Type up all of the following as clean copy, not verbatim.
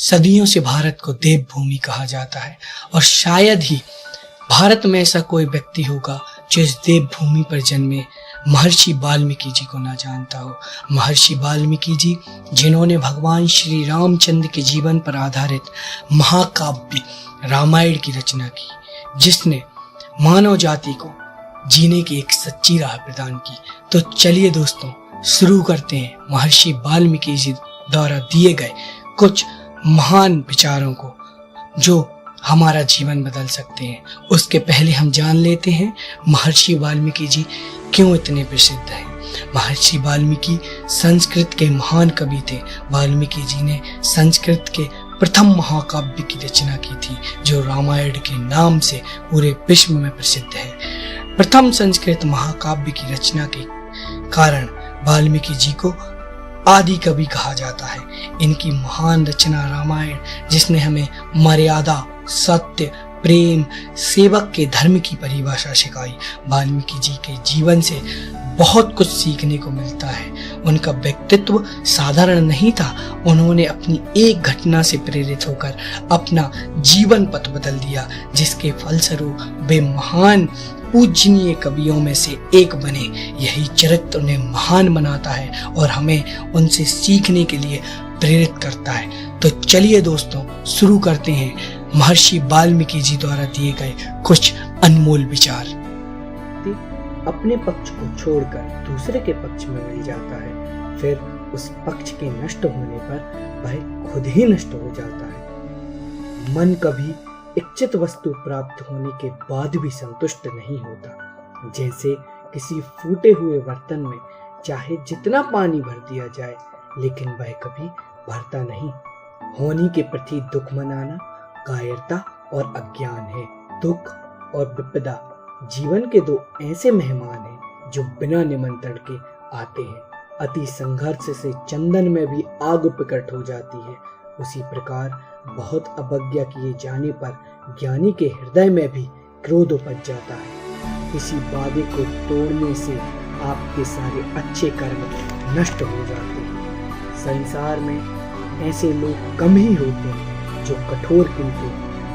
सदियों से भारत को देवभूमि कहा जाता है और शायद ही भारत में ऐसा कोई व्यक्ति होगा जो इस देवभूमि पर जन्मे महर्षि वाल्मीकि जी को ना जानता हो। महर्षि वाल्मीकि जी जिन्होंने भगवान श्री रामचंद्र के जीवन पर आधारित महाकाव्य रामायण की रचना की, जिसने मानव जाति को जीने की एक सच्ची राह प्रदान की। तो चलिए दोस्तों, शुरू करते हैं महर्षि वाल्मीकि जी द्वारा दिए गए कुछ महान विचारों को जो हमारा जीवन बदल सकते हैं। उसके पहले हम जान लेते हैं महर्षि वाल्मीकि जी क्यों इतने प्रसिद्ध हैं। महर्षि वाल्मीकि संस्कृत के महान कवि थे। वाल्मीकि जी ने संस्कृत के प्रथम महाकाव्य की रचना की थी जो रामायण के नाम से पूरे विश्व में प्रसिद्ध है। प्रथम संस्कृत महाकाव्य की रचना के कारण वाल्मीकि जी को आदि कवि कहा जाता है। इनकी महान रचना रामायण, जिसने हमें मर्यादा, सत्य, प्रेम, सेवक के धर्म की परिभाषा सिखाई। वाल्मीकि जी के जीवन से बहुत कुछ सीखने को मिलता है। उनका व्यक्तित्व साधारण नहीं था। उन्होंने अपनी एक घटना से प्रेरित होकर अपना जीवन पथ बदल दिया, जिसके फलस्वरूप वे महान पूजनीय कवियों में से एक बने। यही चरित्र उन्हें महान बनाता है और हमें उनसे सीखने के लिए प्रेरित करता है। तो चलिए दोस्तों, शुरू करते हैं महर्षि वाल्मीकि जी द्वारा दिए गए कुछ अनमोल विचार। अपने पक्ष को छोड़कर दूसरे के पक्ष में मिल जाता है, फिर उस पक्ष के नष्ट होने पर वह खुद ही नष्ट हो जाता है। मन कभी इच्छित वस्तु प्राप्त होने के बाद भी संतुष्ट नहीं होता। जैसे किसी फूटे हुए बर्तन में चाहे जितना पानी भर दिया जाए, लेकिन वह कभी भरता नहीं। होनी के प्रति दुख मनाना कायरता और अज्ञान है। दुख और विपदा जीवन के दो ऐसे मेहमान हैं जो बिना निमंत्रण के आते हैं। अति संघर्ष से चंदन में भी आग प्रकट हो जाती है, उसी प्रकार बहुत अवज्ञा किए जाने पर ज्ञानी के हृदय में भी क्रोध उपज जाता है। किसी वादे को तोड़ने से आपके सारे अच्छे कर्म नष्ट हो जाते हैं। संसार में ऐसे लोग कम ही होते हैं जो कठोर किंतु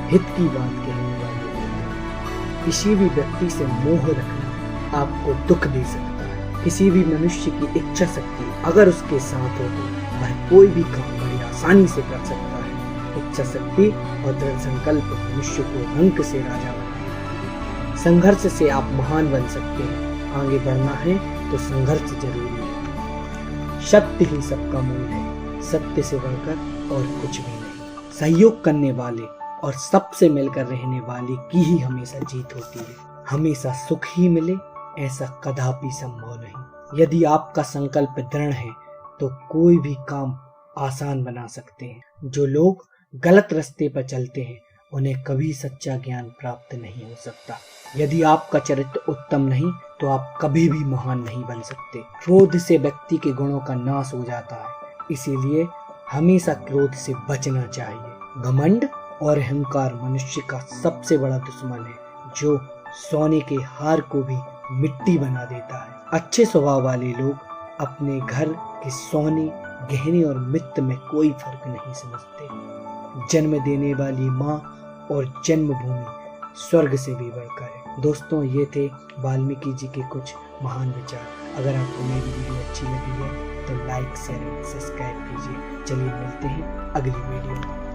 हित की बात कहने वाले होते हैं। किसी भी व्यक्ति से मोह रखना आपको दुख दे सकता है। किसी भी मनुष्य की इच्छा शक्ति अगर उसके साथ हो तो वह कोई भी काम बड़ी आसानी से कर सकता है। इच्छा शक्ति और दृढ़ संकल्प मनुष्य को रंक से राजा बनाए। संघर्ष से आप महान बन सकते हैं। आगे बढ़ना है तो संघर्ष जरूरी है। सत्य ही सबका मूल है, सत्य से बढ़कर और कुछ भी नहीं। सहयोग करने वाले और सबसे मिलकर रहने वाले की ही हमेशा जीत होती है। हमेशा सुख ही मिले ऐसा कदापि संभव नहीं। यदि आपका संकल्प दृढ़ है तो कोई भी काम आसान बना सकते हैं। जो लोग गलत रास्ते पर चलते हैं उन्हें कभी सच्चा ज्ञान प्राप्त नहीं हो सकता। यदि आपका चरित्र उत्तम नहीं तो आप कभी भी महान नहीं बन सकते। क्रोध से व्यक्ति के गुणों का नाश हो जाता है, इसीलिए हमेशा क्रोध से बचना चाहिए। घमंड और अहंकार मनुष्य का सबसे बड़ा दुश्मन है, जो सोने के हार को भी मिट्टी बना देता है। अच्छे स्वभाव वाले लोग अपने घर के सोने, गहने और मित्र में कोई फर्क नहीं समझते। जन्म देने वाली माँ और जन्मभूमि स्वर्ग से भी बढ़कर है। दोस्तों, ये थे वाल्मीकि जी के कुछ महान विचार। अगर आपको मेरी वीडियो अच्छी लगी है तो लाइक, शेयर, सब्सक्राइब कीजिए। चलिए मिलते हैं अगली वीडियो में।